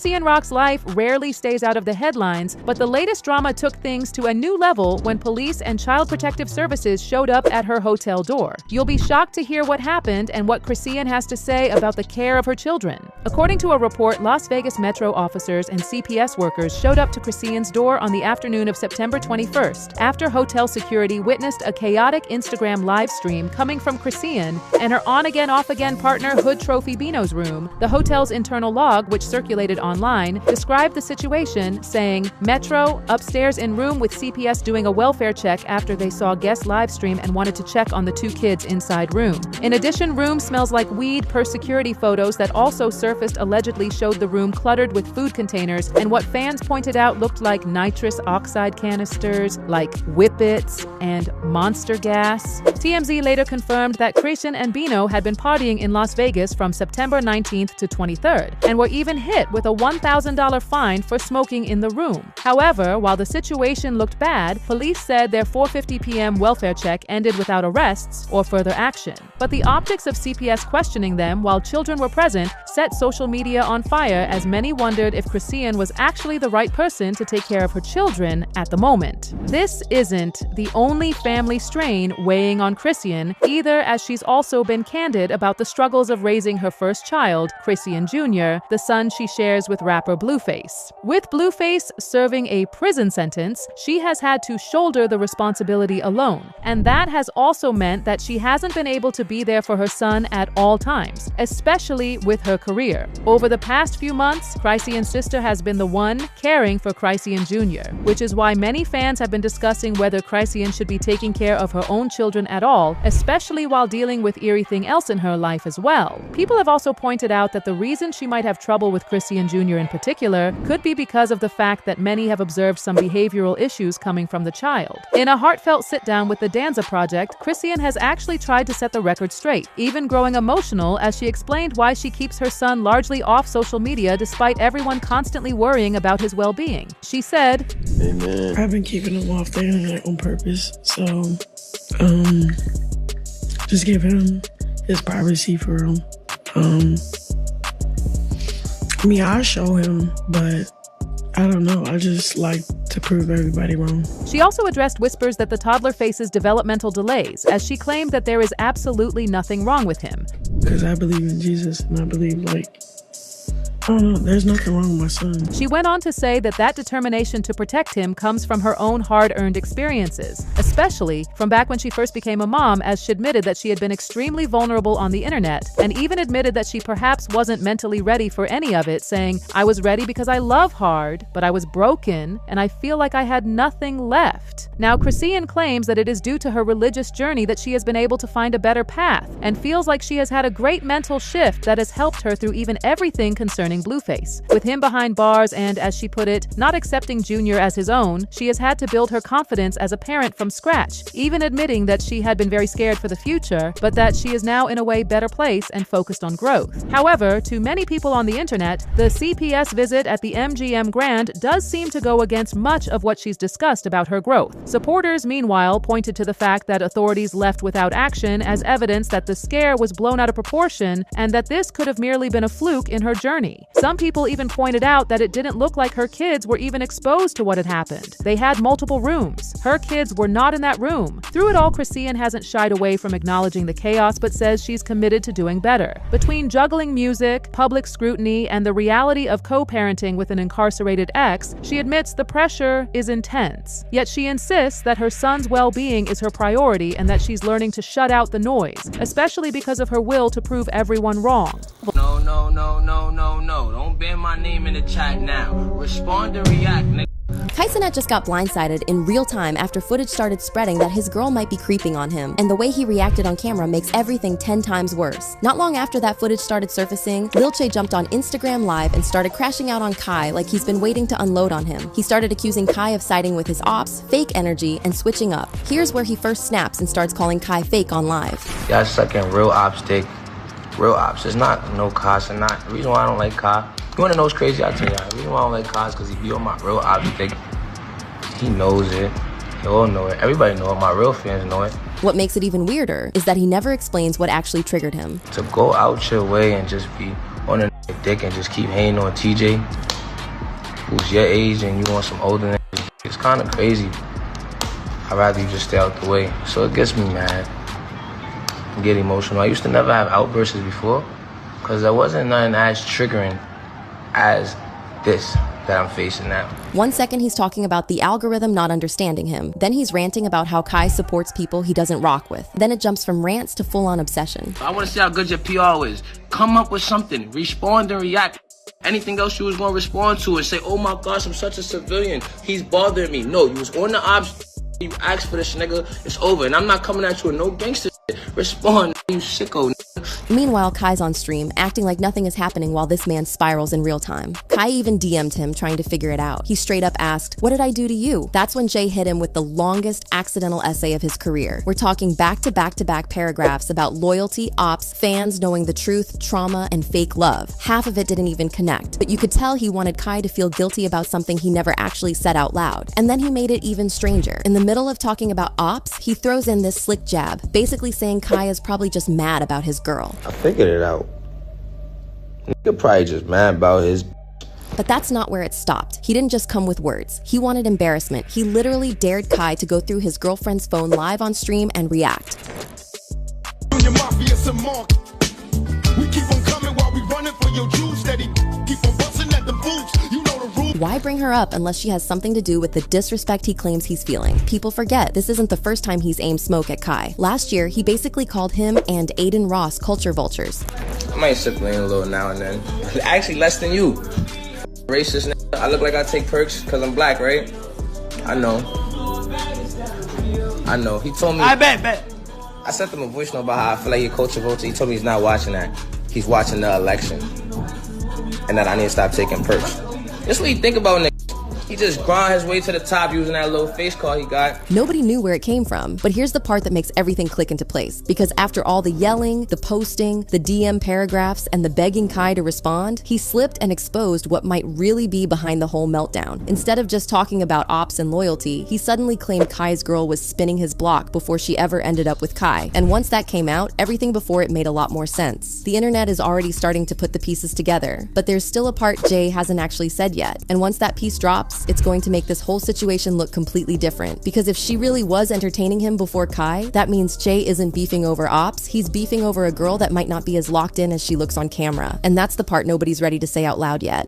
Chrisean Rock's life rarely stays out of the headlines, but the latest drama took things to a new level when police and Child Protective Services showed up at her hotel door. You'll be shocked to hear what happened and what Chrisean has to say about the care of her children. According to a report, Las Vegas Metro officers and CPS workers showed up to Chrisean's door on the afternoon of September 21st, after hotel security witnessed a chaotic Instagram live stream coming from Chrisean and her on-again, off-again partner Hood Trophy Bino's room. The hotel's internal log, which circulated online, described the situation, saying, "Metro, upstairs in room with CPS doing a welfare check after they saw guest live stream and wanted to check on the two kids inside room. In addition, room smells like weed per security photos that also surfaced allegedly showed the room cluttered with food containers and what fans pointed out looked like nitrous oxide canisters, like Whippets and Monster gas." TMZ later confirmed that Chrisean and Bino had been partying in Las Vegas from September 19th to 23rd and were even hit with a $1,000 fine for smoking in the room. However, while the situation looked bad, police said their 4:50 p.m. welfare check ended without arrests or further action. But the optics of CPS questioning them while children were present set social media on fire, as many wondered if Chrisean was actually the right person to take care of her children at the moment. This isn't the only family strain weighing on Chrisean either, as she's also been candid about the struggles of raising her first child, Chrisean Jr., the son she shares with rapper Blueface. With Blueface serving a prison sentence, she has had to shoulder the responsibility alone, and that has also meant that she hasn't been able to be there for her son at all times, especially with her career. Over the past few months, Chrisean's sister has been the one caring for Chrisean Jr., which is why many fans have been discussing whether Chrisean should be taking care of her own children at all, especially while dealing with everything else in her life as well. People have also pointed out that the reason she might have trouble with Chrisean Jr. in particular could be because of the fact that many have observed some behavioral issues coming from the child. In a heartfelt sit-down with the Danza Project, Chrisean has actually tried to set the record straight, even growing emotional as she explained why she keeps her son largely off social media despite everyone constantly worrying about his well-being. She said, "Amen. I've been keeping him off the internet on purpose, so just give him his privacy for him. I mean, I show him, but I don't know. I just like to prove everybody wrong." She also addressed whispers that the toddler faces developmental delays, as she claimed that there is absolutely nothing wrong with him. Because I believe in Jesus, and I believe, I don't know, there's nothing wrong with my son. She went on to say that that determination to protect him comes from her own hard-earned experiences, especially from back when she first became a mom, as she admitted that she had been extremely vulnerable on the internet, and even admitted that she perhaps wasn't mentally ready for any of it, saying, "I was ready because I love hard, but I was broken, and I feel like I had nothing left." Now, Chrisean claims that it is due to her religious journey that she has been able to find a better path, and feels like she has had a great mental shift that has helped her through even everything concerning Blueface. With him behind bars and, as she put it, not accepting Junior as his own, she has had to build her confidence as a parent from scratch, even admitting that she had been very scared for the future, but that she is now in a way better place and focused on growth. However, to many people on the internet, the CPS visit at the MGM Grand does seem to go against much of what she's discussed about her growth. Supporters, meanwhile, pointed to the fact that authorities left without action as evidence that the scare was blown out of proportion and that this could have merely been a fluke in her journey. Some people even pointed out that it didn't look like her kids were even exposed to what had happened. They had multiple rooms. Her kids were not in that room. Through it all, Chrisean hasn't shied away from acknowledging the chaos, but says she's committed to doing better. Between juggling music, public scrutiny, and the reality of co-parenting with an incarcerated ex, she admits the pressure is intense. Yet she insists that her son's well-being is her priority and that she's learning to shut out the noise, especially because of her will to prove everyone wrong. No, don't ban my name in the chat now. Respond and react, nigga. Cenat just got blindsided in real time after footage started spreading that his girl might be creeping on him, and the way he reacted on camera makes everything 10 times worse. Not long after that footage started surfacing, Lil Che jumped on Instagram Live and started crashing out on Kai like he's been waiting to unload on him. He started accusing Kai of siding with his ops, fake energy, and switching up. Here's where he first snaps and starts calling Kai fake on live. Y'all sucking real ops dick. Real ops. It's not no Kai Cenat. The reason why I don't like Kai, you wanna know what's crazy? I'll tell y'all. The reason why I don't like Kai is because he be on my real ops dick. He knows it. They all know it. Everybody know it. My real fans know it. What makes it even weirder is that he never explains what actually triggered him. To go out your way and just be on a dick and just keep hating on TJ, who's your age, and you want some older niggas. It's kind of crazy. I'd rather you just stay out the way. So it gets me mad and get emotional. I used to never have outbursts before because there wasn't nothing as triggering as this that I'm facing now. 1 second he's talking about the algorithm not understanding him. Then he's ranting about how Kai supports people he doesn't rock with. Then it jumps from rants to full-on obsession. I want to see how good your PR is. Come up with something. Respond and react. Anything else you was going to respond to and say, oh my gosh, I'm such a civilian. He's bothering me. No, you was on the ops. You asked for this, nigga. It's over. And I'm not coming at you with no gangster shit. Respond, you sicko. Meanwhile, Kai's on stream, acting like nothing is happening while this man spirals in real time. Kai even DM'd him, trying to figure it out. He straight up asked, "What did I do to you?" That's when Jay hit him with the longest accidental essay of his career. We're talking back-to-back-to-back paragraphs about loyalty, ops, fans knowing the truth, trauma, and fake love. Half of it didn't even connect, but you could tell he wanted Kai to feel guilty about something he never actually said out loud. And then he made it even stranger. In the middle of talking about ops, he throws in this slick jab, basically saying Kai is probably just mad about his girl. I figured it out. Nigga probably just mad about his. But that's not where it stopped. He didn't just come with words. He wanted embarrassment. He literally dared Kai to go through his girlfriend's phone live on stream and react. We keep on coming while we running for your juice, steady. Keep on busting at the boots. You know the rules. Why bring her up unless she has something to do with the disrespect he claims he's feeling? People forget this isn't the first time he's aimed smoke at Kai. Last year, he basically called him and Aiden Ross culture vultures. I might sip lean a little now and then. Actually, less than you. Racist nigga. I look like I take perks because I'm black, right? I know. He told me. I bet. I sent him a voice note about how I feel like he a culture vulture. He told me he's not watching that. He's watching the election. And that I need to stop taking perks. That's what you think about niggas. He just grind his way to the top using that little face card he got. Nobody knew where it came from, but here's the part that makes everything click into place. Because after all the yelling, the posting, the DM paragraphs, and the begging Kai to respond, he slipped and exposed what might really be behind the whole meltdown. Instead of just talking about ops and loyalty, he suddenly claimed Kai's girl was spinning his block before she ever ended up with Kai. And once that came out, everything before it made a lot more sense. The internet is already starting to put the pieces together, but there's still a part Jay hasn't actually said yet. And once that piece drops, it's going to make this whole situation look completely different. Because if she really was entertaining him before Kai, that means Jay isn't beefing over ops, he's beefing over a girl that might not be as locked in as she looks on camera. And that's the part nobody's ready to say out loud yet.